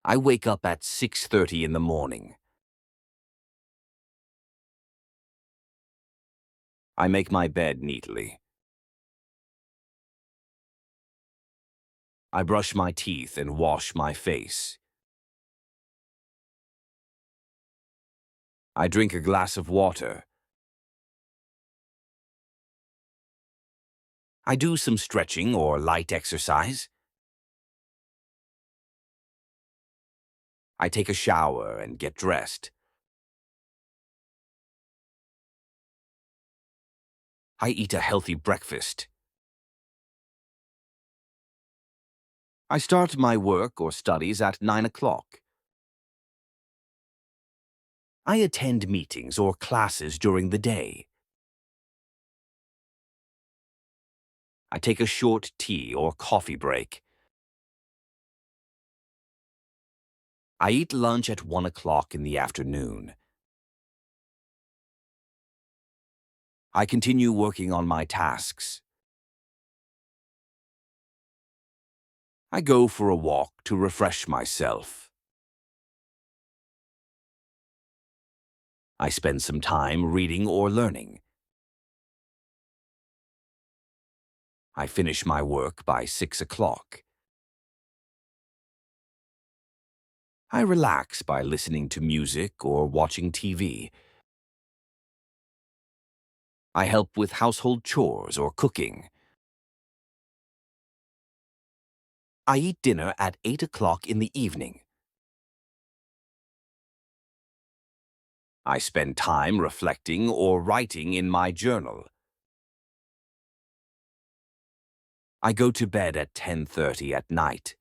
I wake up at 6:30 in the morning. I make my bed neatly. I brush my teeth and wash my face. I drink a glass of water. I do some stretching or light exercise. I take a shower and get dressed. I eat a healthy breakfast. I start my work or studies at 9 o'clock. I attend meetings or classes during the day. I take a short tea or coffee break. I eat lunch at 1 o'clock in the afternoon. I continue working on my tasks. I go for a walk to refresh myself. I spend some time reading or learning. I finish my work by 6 o'clock. I relax by listening to music or watching TV. I help with household chores or cooking. I eat dinner at 8 o'clock in the evening. I spend time reflecting or writing in my journal. I go to bed at 10:30 at night.